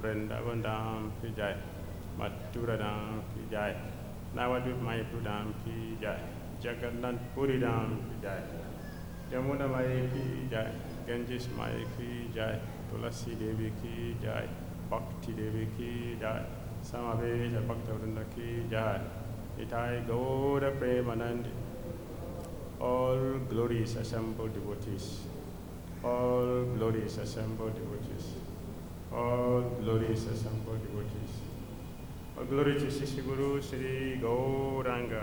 Vrindavan Dham ki jai, Mathura Dham ki jai, Navadvip Mayapur Dham ki jai, Jagannath Puri Dham ki jai, Damodar Mai ki jai, Ganges Mai ki jai, Tulasi Devi ki jai, Bhakti Devi ki jai, Samaveta Bhakta Vrinda ki jai, Itai Gaura Premanandi, all glories assembled devotees, all glories assembled devotees, all glories assembled devotees. All glory to Sri Guru Sri Gauranga.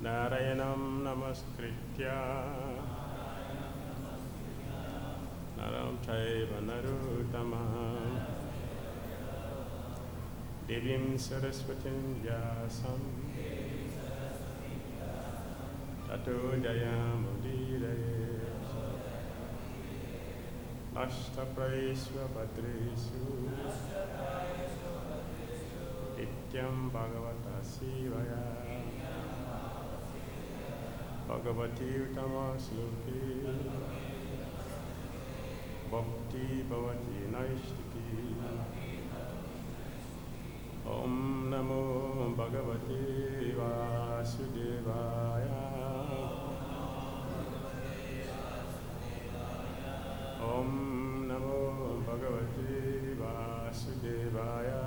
Narayanam namaskritya Naram chaiva naruttamam Devim saraswatim vyasam Tato jayamudiraye Ashtapraisva bhadresu Nityam bhagavata sivaya Bhagavati Uttama Sloki Bhakti Bhavati Naishtiki Om Namo Bhagavate Vasudevaya Om Namo Bhagavate Vasudevaya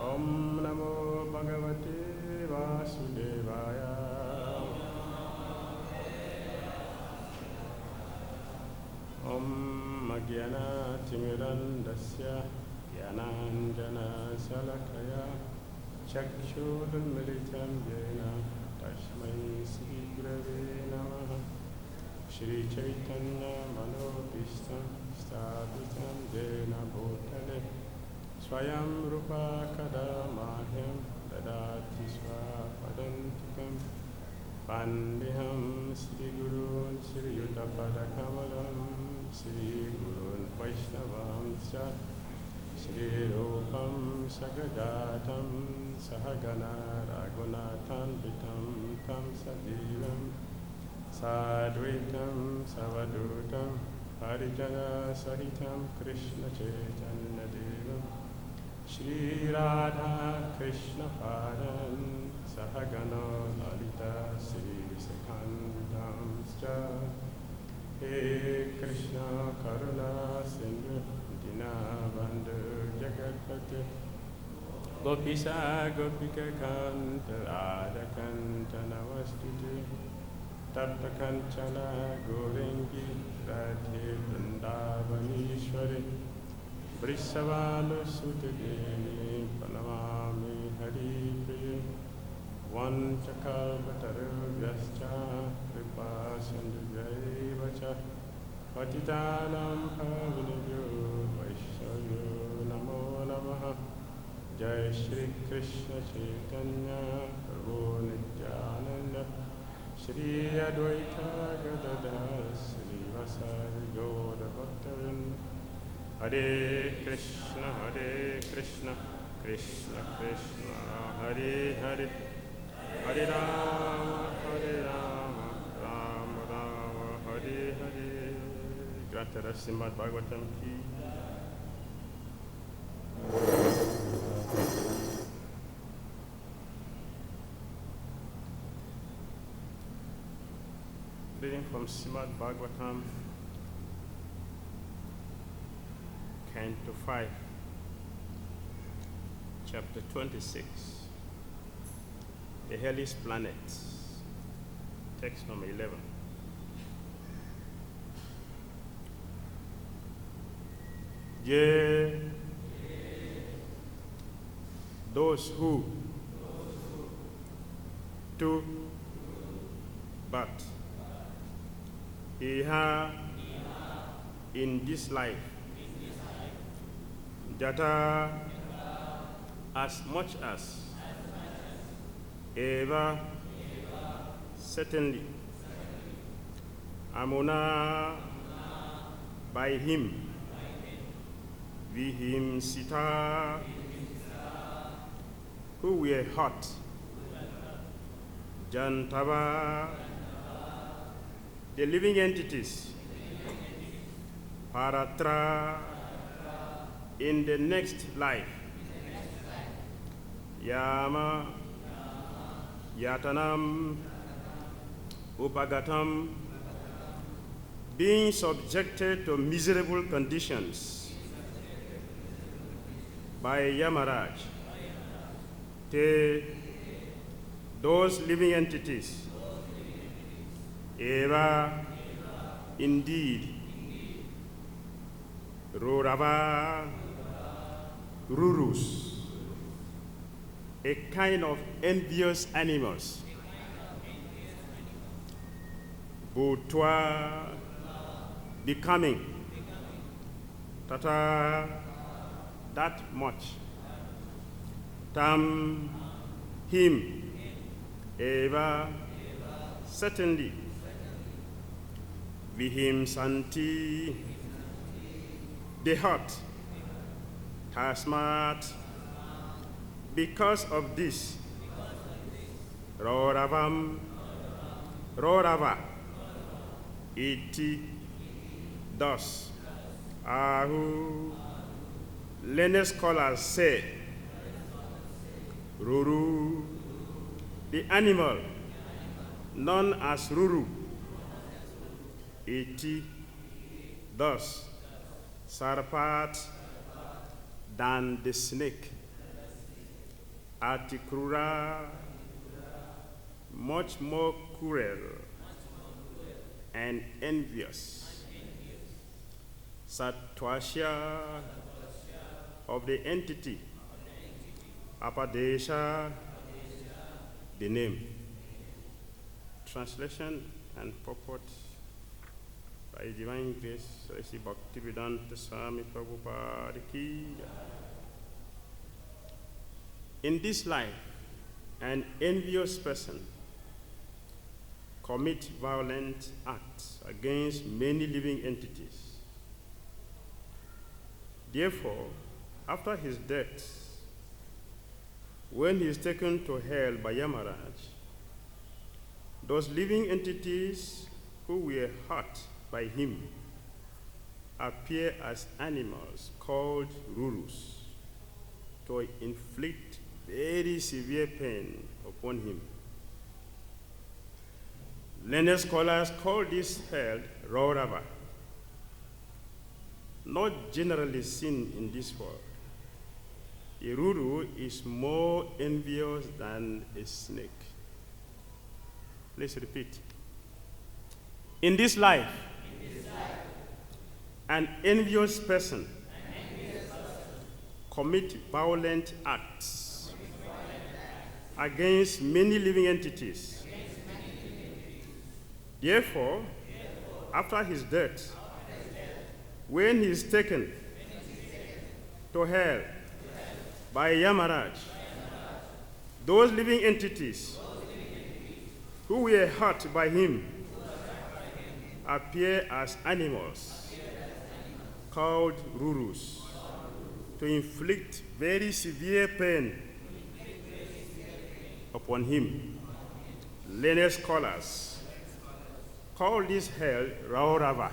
Om Namo Bhagavate Vasudevaya Om Magyana Timirandasya Yananjana Salakaya Chakshudunmilitam Yena Tasmai Sri Gurave Namaha Shri Chaitanya Manobishtam Sthapitam Jena Bhutale Swayam Rupa Kadamahyam Dadati Swapadantikam Pandiham Sri Gurun Sri Yuttapada Kamalam Sri Gurun Vaishnavam Cha Sri Rupam Sagadatam Sahagana Raghunathan Vitam Tam Sadivam Sadvitam Savadutam Harijana Sahitam Krishna Chaitanya Devam Shri Radha Krishna Padan Sahagana Lalita Sri Sekandam Scha He Krishna Karuna Sindhu Dinabandhu Jagatpati Gopisa Gopika Kanta Radha Kanta Navastuti Tapta Kanchana Goringi Radhe Vrindavanishwari Vrisavalu Sutadeni Pranamami Hari Priya Vanchakalpataru Vyascha Kripa Sindhu Vacha Patitanam Pavinibhyo Vaishnayo Namo Namaha Jai Shri Krishna Chaitanya Prabhu Nityananda Shri Advaita Gadadhara Shri Vasari Gaura Bhaktavinda Hare Krishna Krishna Krishna Hare Hare Hare Rama Rama Rama Hare Hare. Granted us Srimad Bhagavatam ki. Reading from Srimad Bhagavatam, Canto 5, Chapter 26, The Hellish Planets, Text number 11. Yea, those who do but in this life that as much as ever certainly Amuna by him Vihimsita, who were hot, Jantava, the living entities, Paratra, in the next life, Yama, Yatanam, Upagatam, being subjected to miserable conditions by Yamaraj, those living entities, Eva, indeed, Rurava, Rurus, a kind of envious animals, Bhutva, becoming, Tata, that much, Tam, him, Eva, certainly, Vihimsanti, the hot, Tasmat, because of this, Roravam, Rorava, iti, thus, Ahu, learned scholars say, Ruru, the animal known as Ruru, iti, thus, Sarpat, than the snake, Atikrura, much more cruel and envious, Satvasya, of the entity, Apadesha, the name. Translation and purport by Divine Grace, H.H.Bhakti Swami Prabhupada Ki. In this life, an envious person commits violent acts against many living entities. Therefore, after his death, when he is taken to hell by Yamaraj, those living entities who were hurt by him appear as animals called Rurus to inflict very severe pain upon him. Learned scholars call this hell Raurava, not generally seen in this world. A Ruru is more envious than a snake. Please repeat. In this life, an envious person commits violent acts against many living entities. Therefore, after his death, when he is taken to hell by Yamaraj, those living entities who were hurt by him appear as animals called Rurus to inflict very severe pain upon him. Learned scholars call this hell Raurava,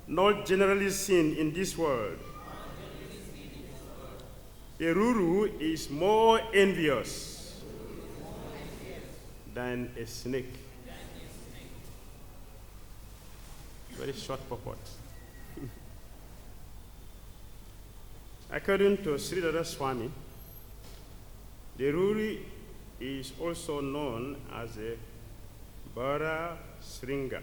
not generally seen in this world. A Ruru is more envious than a snake. Very short purport. According to Sridhara Swami, the Ruri is also known as a Bara Sringa.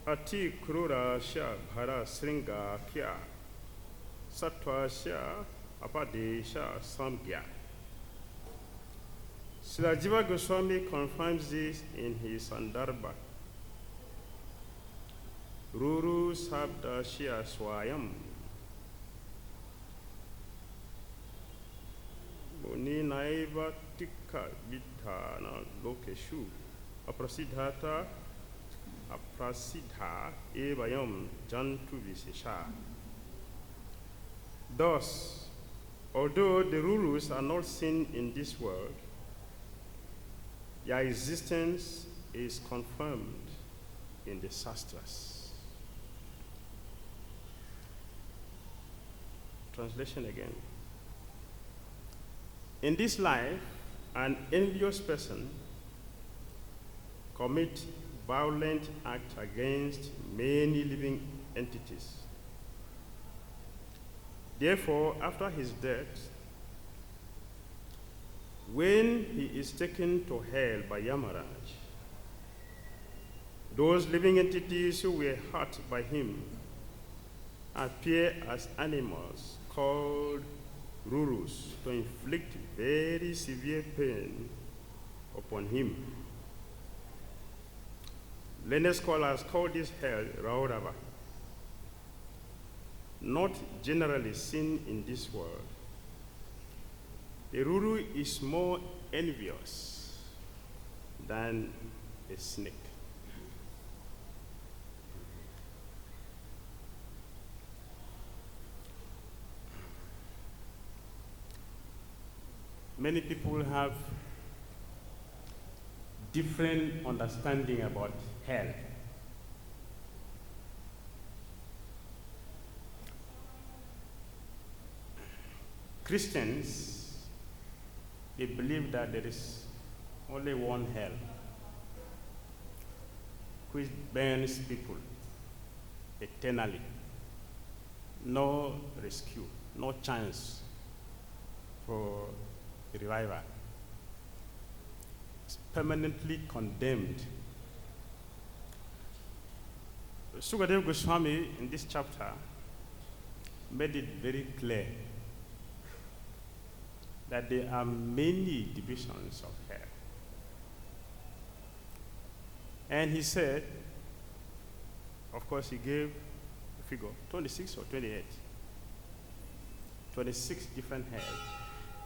Ati Krura Sha Bhara Sringa Kya Sattva Sha Apadesha Samgya. Srila Jiva Goswami confirms this in his Sandarbha. Ruru Sabda Shya Swayam Muni Naiva Tikka Vidhana Lokeshu Aprasidhata aprasidha evayam jantu visesha. Thus, although the Rurus are not seen in this world, their existence is confirmed in the Shastras. Translation again. In this life, an envious person commits violent acts against many living entities. Therefore, after his death, when he is taken to hell by Yamaraj, those living entities who were hurt by him appear as animals called Rurus to inflict very severe pain upon him. Learned scholars call this hell Raurava, not generally seen in this world. The Ruru is more envious than a snake. Many people have different understanding about hell. Christians, they believe that there is only one hell, which burns people eternally. No rescue, no chance for revival. It's permanently condemned. Sukadev Goswami in this chapter made it very clear that there are many divisions of hell. And he said, of course, he gave a figure, 26 or 28. 26 different hells.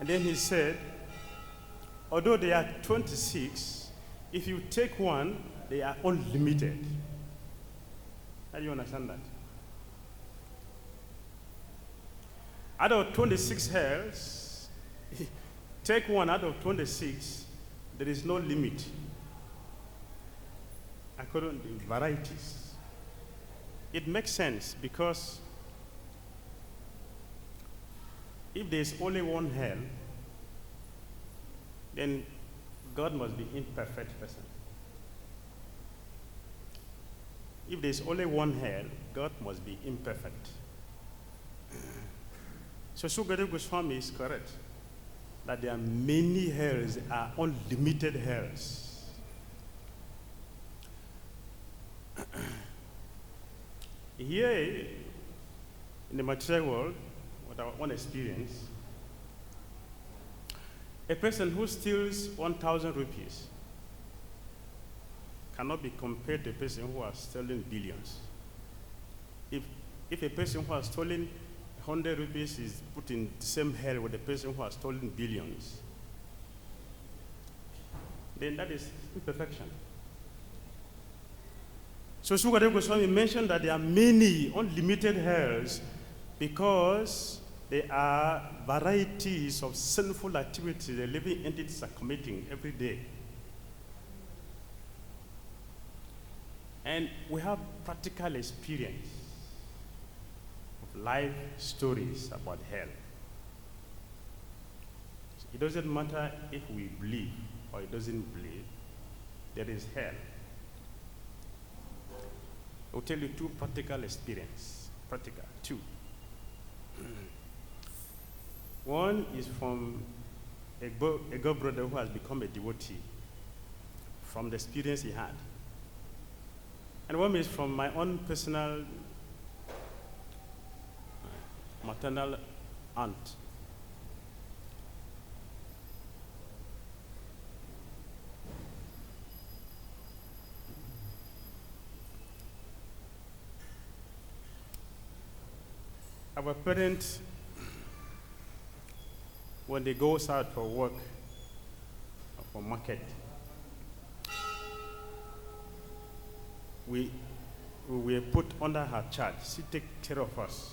And then he said, although there are 26, if you take one, they are unlimited. How do you understand that? Out of 26 hells, take one out of 26, there is no limit according to the varieties. It makes sense because if there is only one hell, then God must be imperfect person. If there is only one hell, God must be imperfect. So Sukadev Goswami is correct that there are many hells, are unlimited hells. Here in the material world, with our own experience, a person who steals 1,000 rupees cannot be compared to a person who has stolen billions. If a person who has stolen 100 rupees is put in the same hell with a person who has stolen billions, then that is imperfection. So Sukadev Goswami mentioned that there are many unlimited hells because there are varieties of sinful activities the living entities are committing every day. And we have practical experience of life stories about hell. It doesn't matter if we believe or it doesn't believe, there is hell. I will tell you two practical experience. Practical, two. One is from a God brother who has become a devotee from the experience he had. And one is from my own personal maternal aunt. Our parents, when they go out for work or for market, we were put under her charge. She take care of us.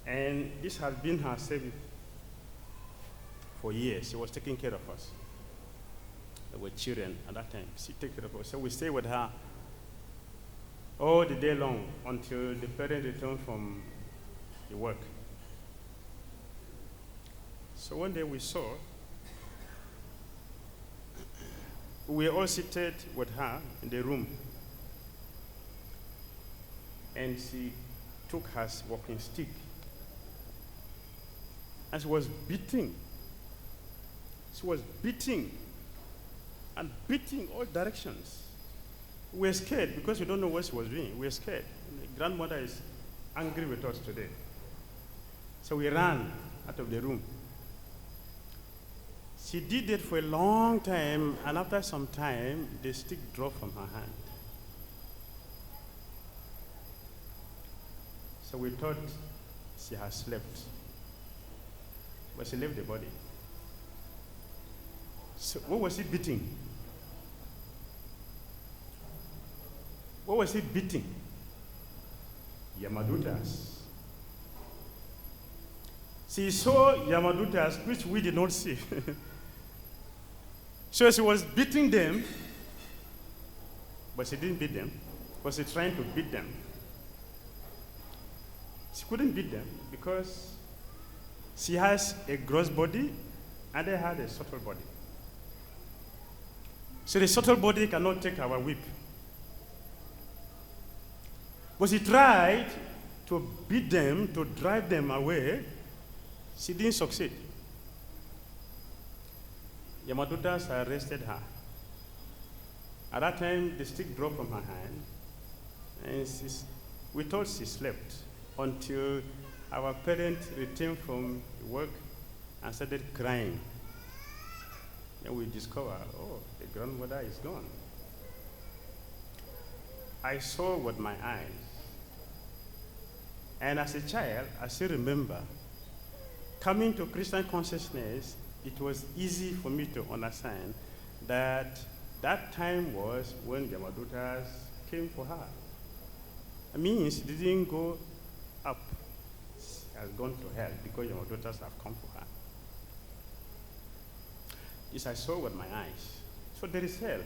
And this has been her service for years. She was taking care of us. There were children at that time. She took care of us. So we stayed with her all the day long until the parents returned from the work. So one day we saw, we were all seated with her in the room. And she took her walking stick. And she was beating. She was beating and beating all directions. We were scared because we don't know what she was doing. We were scared. The grandmother is angry with us today. So we ran out of the room. She did it for a long time, and after some time, the stick dropped from her hand. So we thought she had slept, but she left the body. So what was he beating? What was he beating? Yamadutas. She saw Yamadutas, which we did not see. So she was beating them, but she didn't beat them. Was she trying to beat them? She couldn't beat them because she has a gross body and they had a subtle body. So the subtle body cannot take our whip. But she tried to beat them, to drive them away. She didn't succeed. Yamadutas arrested her. At that time, the stick dropped from her hand, and we thought she slept until our parents returned from work and started crying. Then we discovered, oh, the grandmother is gone. I saw with my eyes. And as a child, I still remember, coming to Christian consciousness, it was easy for me to understand that that time was when Yamadutas came for her. It means she didn't go up. She has gone to hell because Yamadutas have come for her. This I saw with my eyes. So there is hell.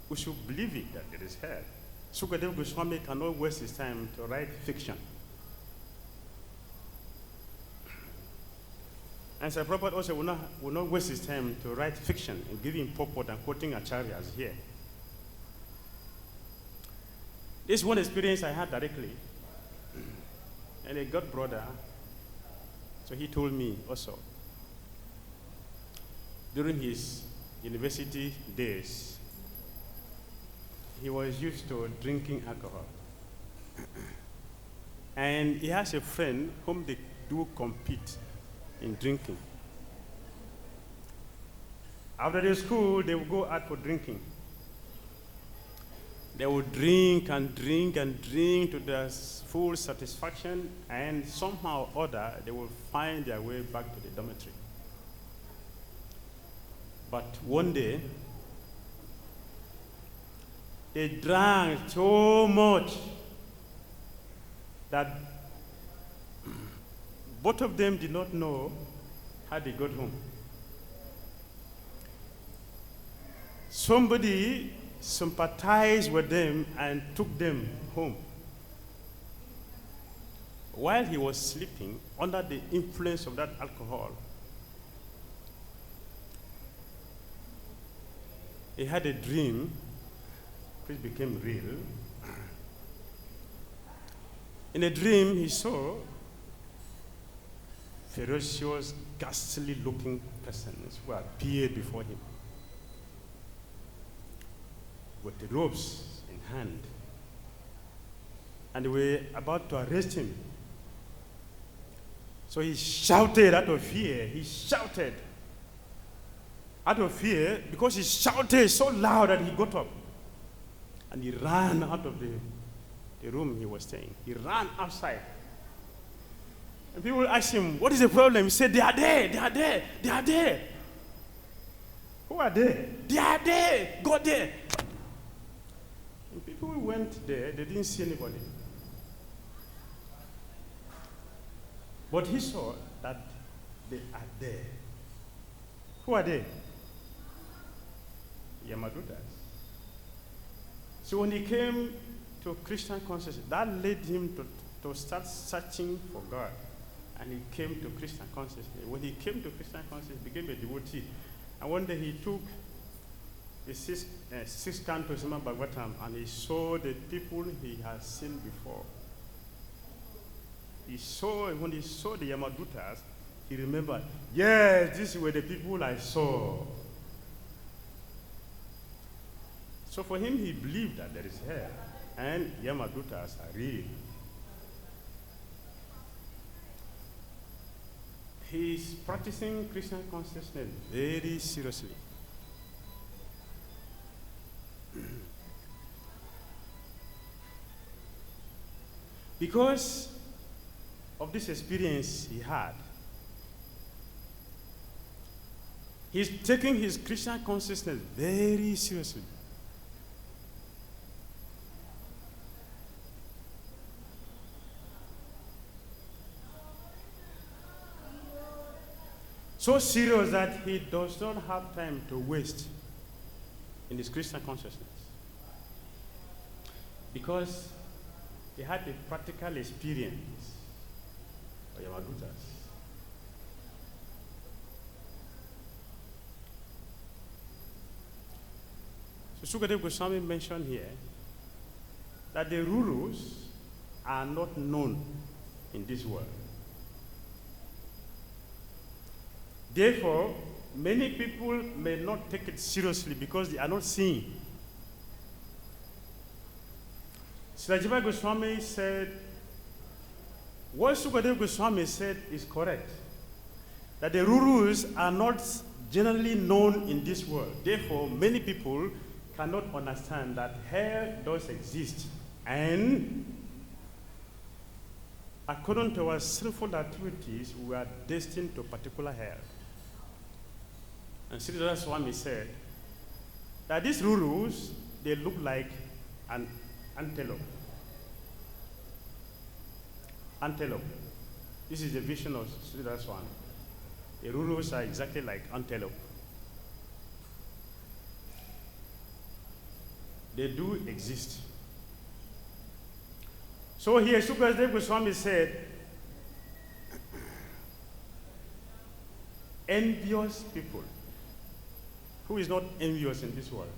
We should believe it that there is hell. Sukadev Goswami cannot waste his time to write fiction. And Sir Prabhupada also will not waste his time to write fiction and giving purport and quoting acharyas here. This one experience I had directly. And a god brother, so he told me also, during his university days, he was used to drinking alcohol. And he has a friend whom they do compete in drinking. After the school, they would go out for drinking. They would drink and drink and drink to their full satisfaction, and somehow or other, they will find their way back to the dormitory. But one day, they drank so much that both of them did not know how they got home. Somebody sympathized with them and took them home. While he was sleeping under the influence of that alcohol, he had a dream which became real. In a dream, he saw ferocious, ghastly-looking persons who appeared before him with the ropes in hand. And they were about to arrest him. So he shouted out of fear. He shouted out of fear because he shouted so loud that he got up. And he ran out of the room he was staying. He ran outside. And people asked him, what is the problem? He said, they are there, they are there, they are there. Who are they? They are there. Go there. And people who went there, they didn't see anybody. But he saw that they are there. Who are they? Yamadutas. So when he came to Christian consciousness, that led him to start searching for God. And he came to Christian consciousness. When he came to Christian consciousness, he became a devotee. And one day he took the six cantos of Bhagavatam and he saw the people he had seen before. When he saw the Yamadutas, he remembered, yes, these were the people I saw. So for him, he believed that there is hell, and Yamadutas are real. He's practicing Christian consciousness very seriously. Because of this experience he had, he's taking his Christian consciousness very seriously. So serious that he does not have time to waste in his Christian consciousness. Because he had a practical experience of Yamadutas. So Sukadev Goswami mentioned here that the Rurus are not known in this world. Therefore, many people may not take it seriously because they are not seeing. Srilajiva Goswami said, what Sukadev Goswami said is correct, that the Rurus are not generally known in this world. Therefore, many people cannot understand that hell does exist. And according to our sinful activities, we are destined to a particular hell. And Sridhara Swami said that these Rurus, they look like an antelope. Antelope. This is the vision of Sridhara Swami. The Rurus are exactly like antelope. They do exist. So here, Sukadev Goswami said, envious people. Who is not envious in this world?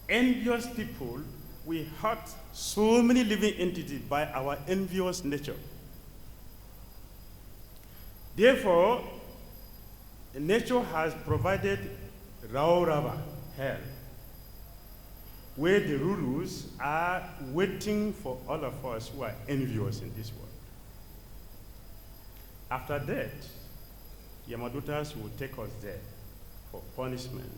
Envious people, we hurt so many living entities by our envious nature. Therefore, nature has provided Raurava, hell, where the Rurus are waiting for all of us who are envious in this world. After that, Yamadutas will take us there for punishment.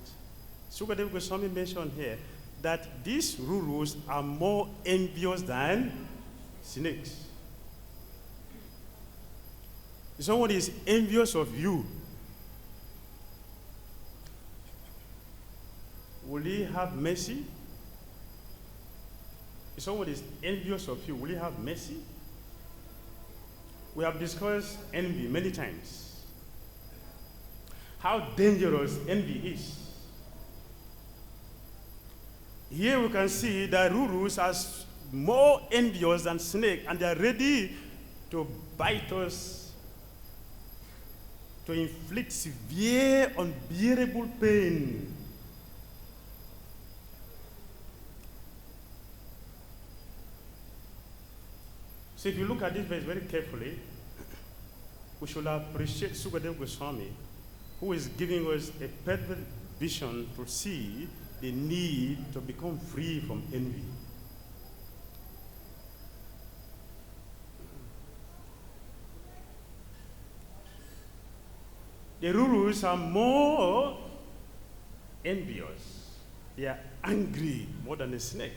Sukadev Goswami mentioned here that these Rurus are more envious than snakes. If someone is envious of you, will he have mercy? If someone is envious of you, will he have mercy? We have discussed envy many times. How dangerous envy is. Here we can see that Rurus are more envious than snake, and they are ready to bite us, to inflict severe, unbearable pain. So if you look at this verse very carefully, we should appreciate Sukadev Goswami, who is giving us a perfect vision to see the need to become free from envy. The Rurus are more envious. They are angry more than a snake.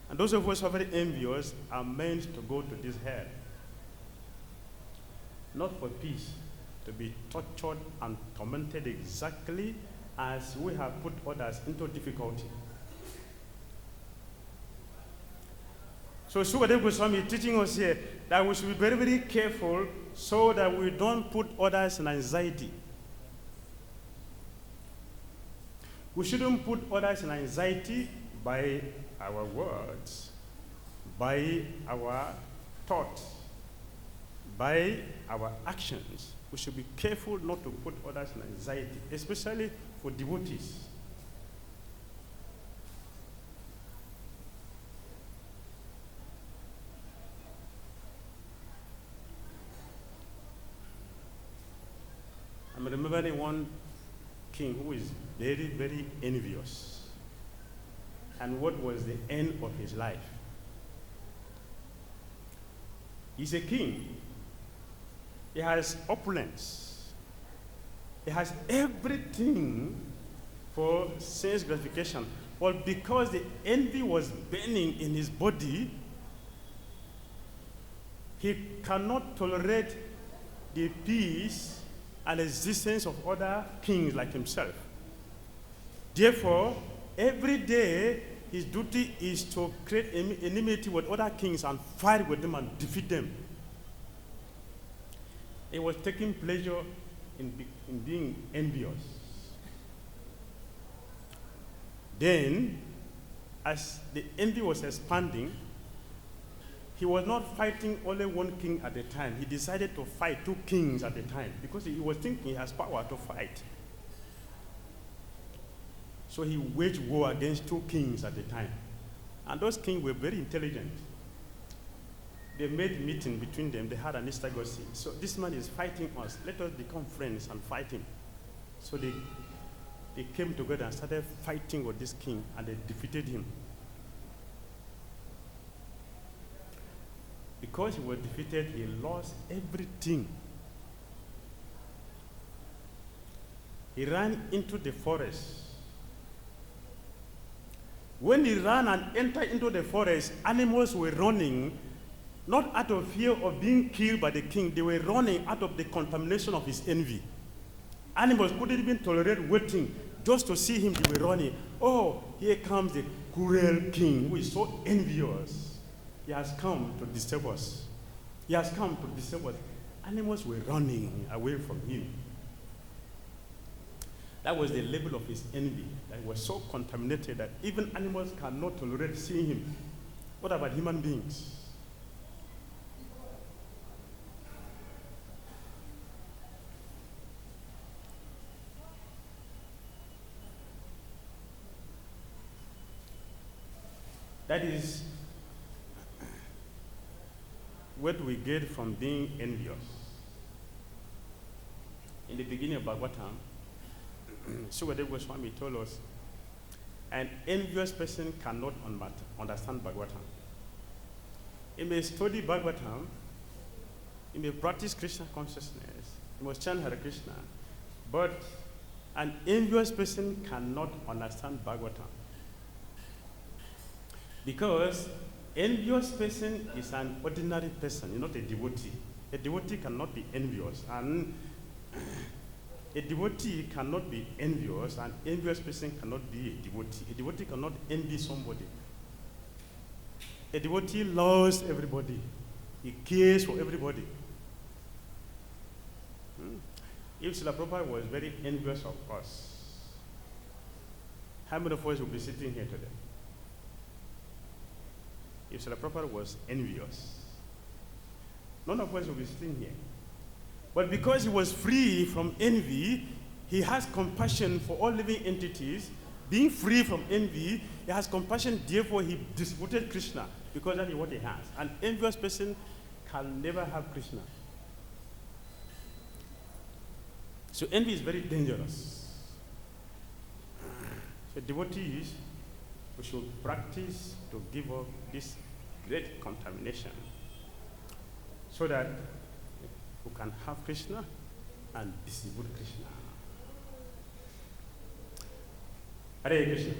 And those of us who are very envious are meant to go to this hell. not for peace, to be tortured and tormented exactly as we have put others into difficulty. So Sukadeva Goswami is teaching us here that we should be very, very careful so that we don't put others in anxiety. We shouldn't put others in anxiety by our words, by our thoughts, by our actions. We should be careful not to put others in anxiety, especially for devotees. I'm remembering one king who is very, very envious. And what was the end of his life? He's a king. He has opulence. He has everything for sense gratification. But because the envy was burning in his body, he cannot tolerate the peace and existence of other kings like himself. Therefore, every day his duty is to create enmity with other kings and fight with them and defeat them. He was taking pleasure in being envious. Then, as the envy was expanding, he was not fighting only one king at a time. He decided to fight two kings at a time because he was thinking he has power to fight. So he waged war against two kings at a time. And those kings were very intelligent. They made meeting between them. They had an ISKCON. So this man is fighting us. Let us become friends and fight him. So they came together and started fighting with this king, and they defeated him. Because he was defeated, he lost everything. He ran into the forest. When he ran and entered into the forest, animals were running, not out of fear of being killed by the king. They were running out of the contamination of his envy. Animals couldn't even tolerate waiting just to see him. They were running. Oh, here comes the cruel king who is so envious. He has come to disturb us. He has come to disturb us. Animals were running away from him. That was the level of his envy. That was so contaminated that even animals cannot tolerate seeing him. What about human beings? That is what we get from being envious. In the beginning of Bhagavatam, Sukadeva Goswami told us, an envious person cannot understand Bhagavatam. He may study Bhagavatam, he may practice Krishna consciousness, he must chant Hare Krishna, but an envious person cannot understand Bhagavatam. Because envious person is an ordinary person, not a devotee. A devotee cannot be envious, and a devotee cannot be envious, and envious person cannot be a devotee. A devotee cannot envy somebody. A devotee loves everybody. He cares for everybody. If Srila Prabhupada was very envious of us, how many of us would be sitting here today? If Srila Prabhupada was envious, none of us would be sitting here. But because he was free from envy, he has compassion for all living entities. Being free from envy, he has compassion, therefore he distributed Krishna, because that is what he has. An envious person can never have Krishna. So envy is very dangerous. So devotees, we should practice to give up this great contamination so that we can have Krishna and distribute Krishna. Hare Krishna.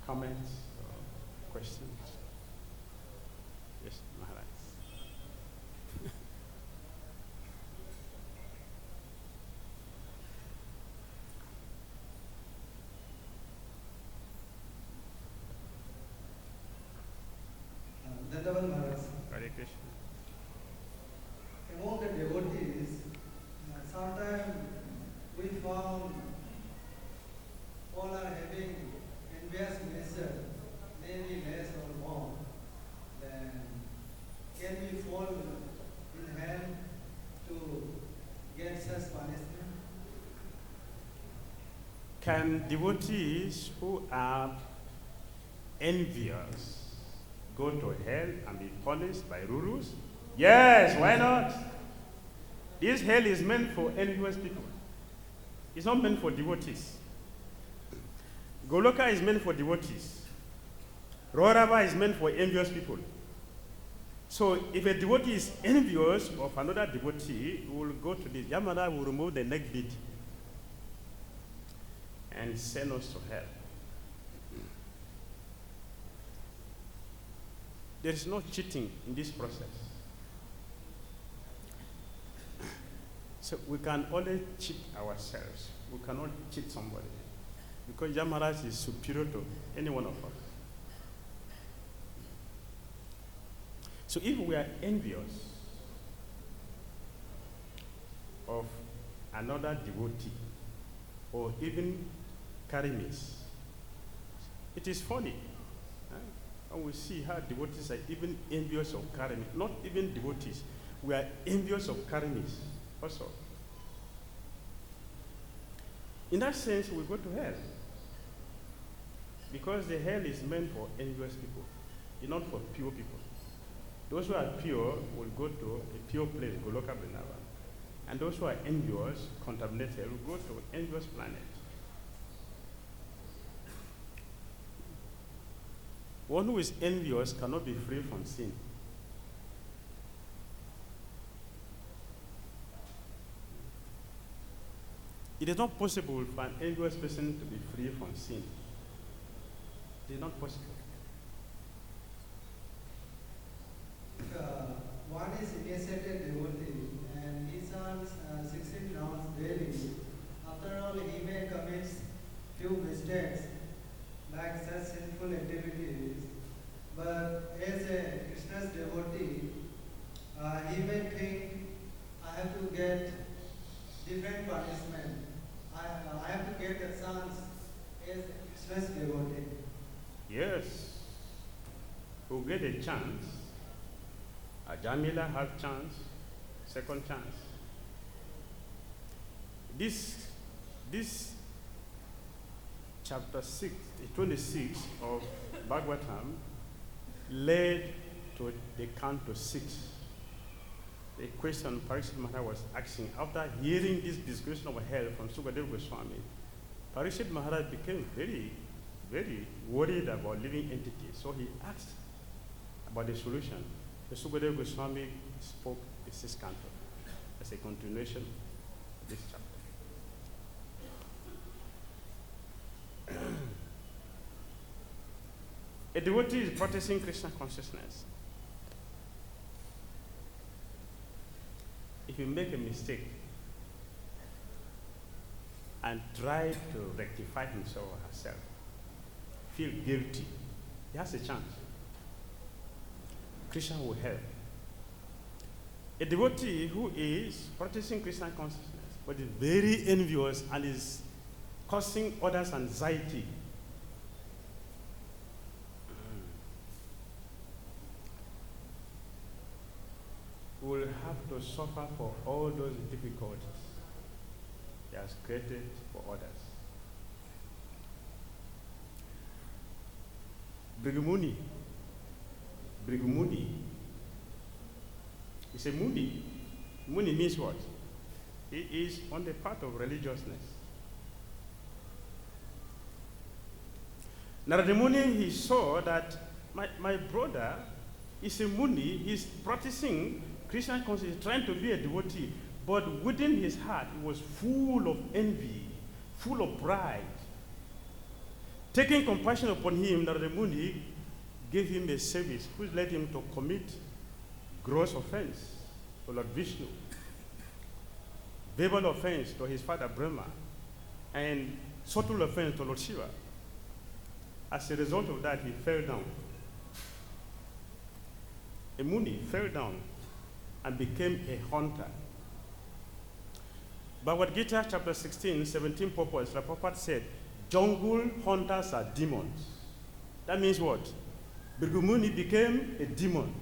Comments or questions? Yes, Maharaj. such punishment? Can devotees who are envious go to hell and be punished by Rurus? Yes, why not? This hell is meant for envious people. It's not meant for devotees. Goloka is meant for devotees. Rorava is meant for envious people. So if a devotee is envious of another devotee, he will go to this. Yamada will remove the neck bead and send us to hell. There is no cheating in this process. So we can only cheat ourselves. We cannot cheat somebody. Because Yamaraj is superior to any one of us. So if we are envious of another devotee, or even Karimis, it is funny. And we see how devotees are even envious of Karimis. Not even devotees. We are envious of Karimis also. In that sense, we go to hell. Because the hell is meant for envious people, it's not for pure people. Those who are pure will go to a pure place, Goloka Vrindavan. And those who are envious, contaminated, will go to an envious planet. One who is envious cannot be free from sin. It is not possible for an envious person to be free from sin. It is not possible. One is initiated devotee and he earns 16 rounds daily. After all, he may commit few mistakes like such sinful activities. But as a Krishna's devotee, he may think, I have to get different punishment. I have to get a chance as Krishna's devotee. Yes. Who get a chance. Jamila has chance, second chance. This chapter 26 of Bhagavatam led to the count to 6. The question Parikshit Maharaj was asking, after hearing this description of hell from Sukadeva Goswami, Parikshit Maharaj became very, very worried about living entities. So he asked about the solution. The Sukadeva Goswami spoke the 6th canto as a continuation of this chapter. A devotee is practicing Krishna consciousness. If you make a mistake and try to rectify himself or herself, feel guilty, he has a chance. Krishna will help. A devotee who is practicing Krishna consciousness but is very envious and is causing others anxiety, will have to suffer for all those difficulties he has created for others. Brigumuni is a Muni. Muni means what? He is on the path of religiousness. Narada Muni, he saw that my brother is a Muni, he's practicing Krishna consciousness, trying to be a devotee, but within his heart he was full of envy, full of pride. Taking compassion upon him, Narada Muni gave him a service which led him to commit gross offense to Lord Vishnu, verbal offense to his father Brahma, and subtle offense to Lord Shiva. As a result of that, he fell down. A Muni fell down and became a hunter. Bhagavad Gita chapter 16, 17 purpose, the Prabhupada said, jungle hunters are demons. That means what? Bhrigu Muni became a demon.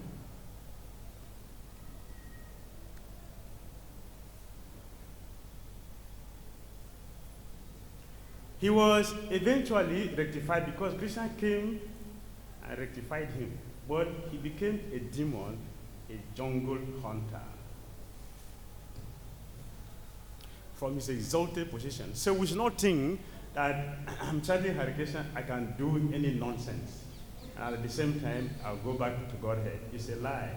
He was eventually rectified because Krishna came and rectified him. But he became a demon, a jungle hunter. From his exalted position. So we should not think that I'm chanting Hare Krishna, I can do any nonsense. And at the same time, I'll go back to Godhead. It's a lie.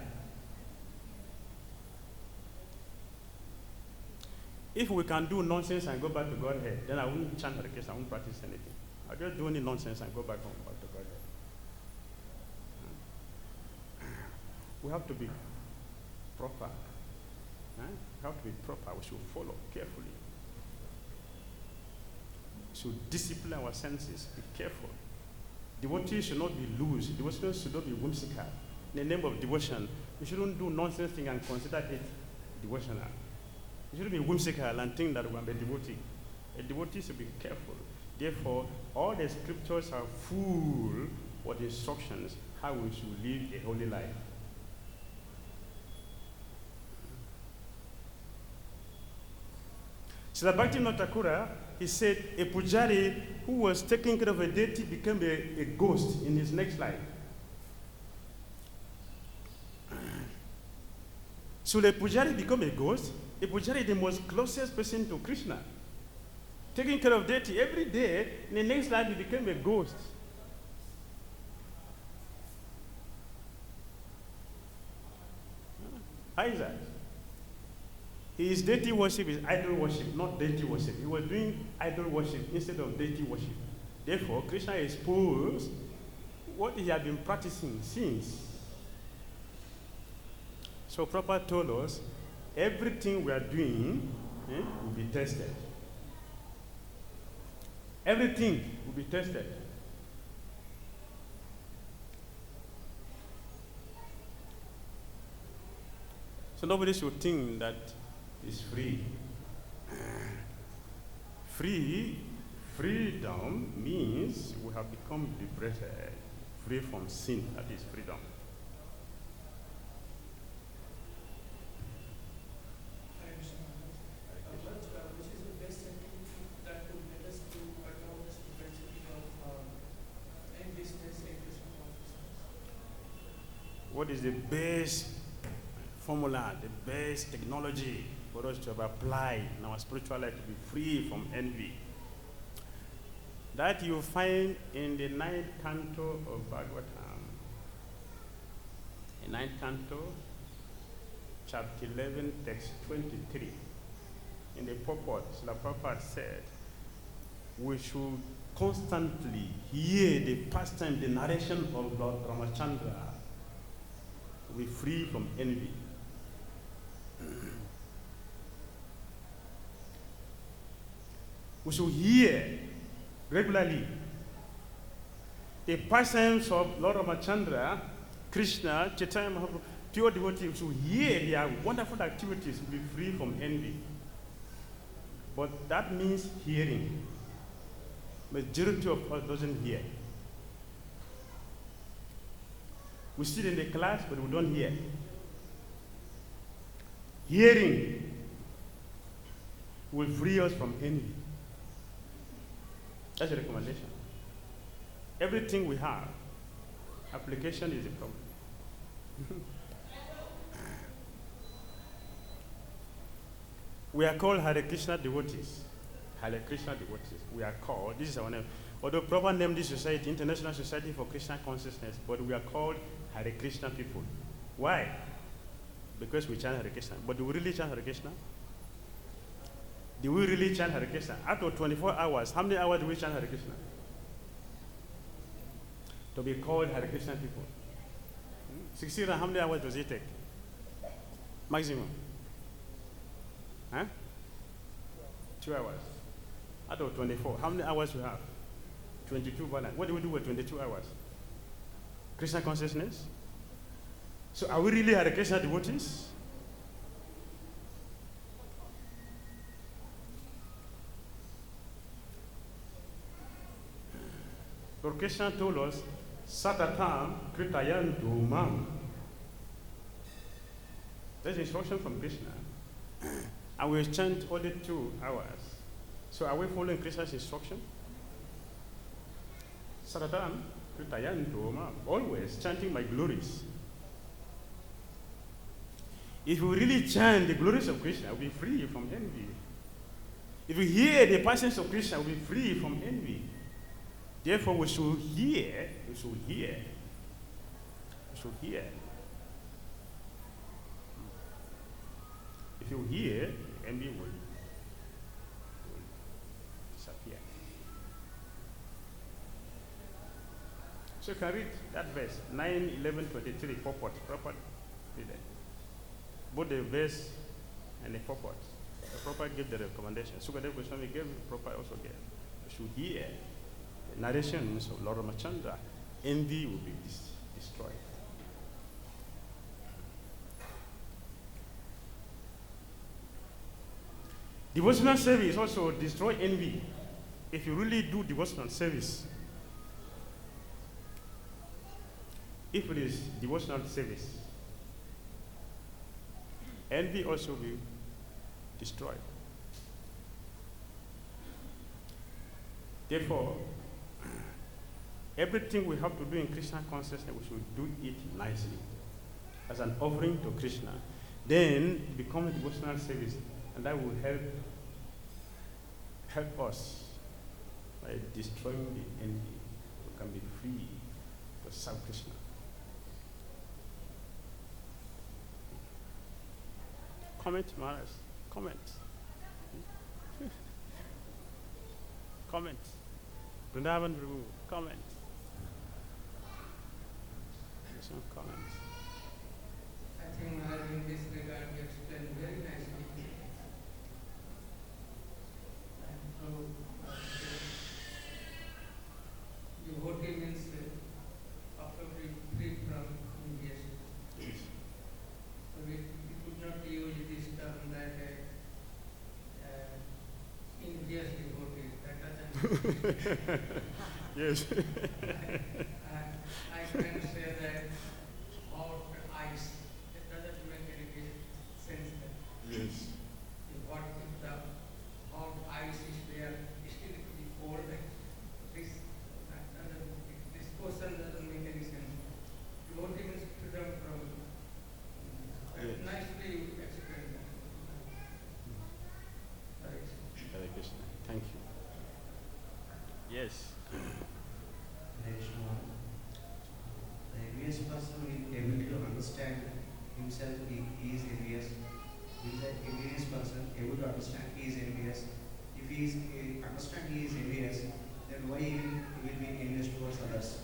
If we can do nonsense and go back to Godhead, then I won't chant Hare Krishna, I won't practice anything. I'll just do any nonsense and go back home, back to Godhead. We have to be proper. We have to be proper. We should follow carefully. We should discipline our senses. Be careful. Devotees should not be loose. Devotees should not be whimsical. In the name of devotion, we shouldn't do nonsense thing and consider it devotional. You shouldn't be whimsical and think that we are a devotee. A devotee should be careful. Therefore, all the scriptures are full of instructions how we should live a holy life. Srila Bhakti Thakura, he said a pujari who was taking care of a deity became a ghost in his next life. Should a pujari become a ghost? A pujari is the most closest person to Krishna. Taking care of deity every day, in the next life he became a ghost. How is that? His deity worship is idol worship, not deity worship. He was doing idol worship instead of deity worship. Therefore, Krishna exposed what he had been practicing since. So Prabhupada told us, everything we are doing will be tested. Everything will be tested. So nobody should think that it's free. Freedom means we have become liberated, free from sin. That is freedom. Which is the best technique that would let us to cut down this propensity of enviousness, Krishna consciousness? What is the best formula, the best technology for us to have applied in our spiritual life to be free from envy? That you find in the 9th canto of Bhagavatam. In 9th canto, chapter 11, text 23. In the purport, Srila Prabhupada said, we should constantly hear the pastime, the narration of Lord Ramachandra, to be free from envy. We should hear regularly the pastimes of Lord Ramachandra, Krishna, Chaitanya Mahaprabhu, pure devotees. We should hear their wonderful activities to be free from envy. But that means hearing. Majority of us doesn't hear. We sit in the class, but we don't hear. Hearing will free us from envy. That's a recommendation. Everything we have, application is a problem. We are called Hare Krishna devotees. Hare Krishna devotees. We are called, this is our name. Although proper name this society, International Society for Krishna Consciousness, but we are called Hare Krishna people. Why? Because we chant Hare Krishna. But do we really chant Hare Krishna? Do we really chant Hare Krishna? Out of 24 hours, how many hours do we chant Hare Krishna? To be called Hare Krishna people. 16, how many hours does it take? Maximum. Huh? 2 hours. Out of 24, how many hours do we have? 22 balance. What do we do with 22 hours? Krishna consciousness? So are we really Hare Krishna devotees? Lord Krishna told us, Satatam Kritayantu Mam. That's instruction from Krishna. And we chant only 2 hours. So are we following Krishna's instruction? Saratan, Ritayan Roma, always chanting my glories. If we really chant the glories of Krishna, we'll be free from envy. If we hear the passions of Krishna, we'll be free from envy. Therefore, we should hear. If you hear, envy will disappear. So you can read that verse, 9:11:23, purport. Read it. Both the verse and the purport. The purport gave the recommendation. Sukadeva Goswami gave, the purport also gave. You should hear the narrations of Lord Ramachandra. Envy will be destroyed. Devotional service also destroy envy. If you really do devotional service, if it is devotional service, envy also will be destroyed. Therefore, everything we have to do in Krishna consciousness, we should do it nicely as an offering to Krishna. Then become a devotional service, and that will help us by destroying the envy. We can be free to serve Krishna. Comment, Maharaj. Comment. Comment. Vrindavan Prabhu, comment. Some comments. I think Maharaj in this regard you explained very nicely. And so, devotee means after free from envious. So we could not use this term that envious devotee. That doesn't. Yes. I can say that hot ice. It doesn't make any sense. Yes. What if the hot ice is there, still it will be cold? This question doesn't make any sense. Devotee means freedom from. Yes. Nicely explained. Right. Hare Krishna. Thank you. Yes. The envious person will be able to understand himself he is envious. Will the envious person able to understand he is envious? If he is understand he is envious, then why he will be envious towards others?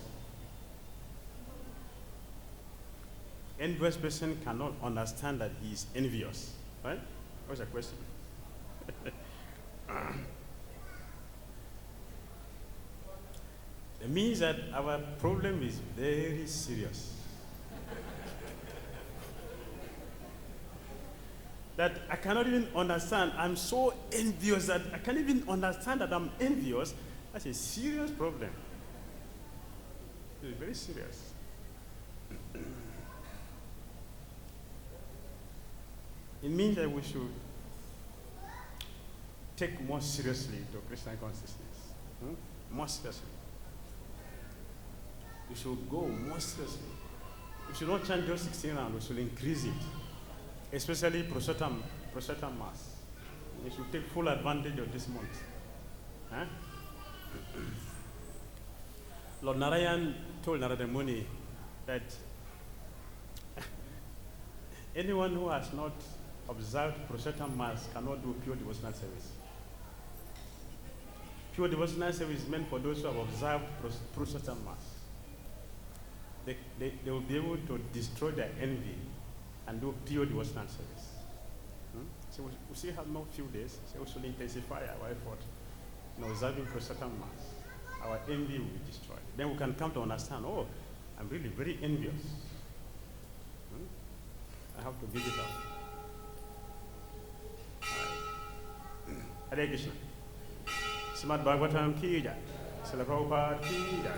Envious person cannot understand that he is envious. Right? What's the question? It means that our problem is very serious. That I cannot even understand. I'm so envious that I can't even understand that I'm envious. That's a serious problem. It's very serious. It means that we should take more seriously the Krishna consciousness. More seriously. We should go more seriously. We should not chant just 16 rounds, we should increase it. Especially Purushottam Mass. We should take full advantage of this month. Huh? Lord Narayan told Narada Muni that anyone who has not observed Purushottam Mass cannot do pure devotional service. Pure devotional service is meant for those who have observed Purushottam Mass. They will be able to destroy their envy and do pure devotional service. So we still have no few days, so we should intensify our effort in observing Purushottam Mass. Our envy will be destroyed. Then we can come to understand, oh, I'm really very envious. I have to give it up. Hare Krishna. Srimad Bhagavatam ki jai. Srila Prabhupada ki jai.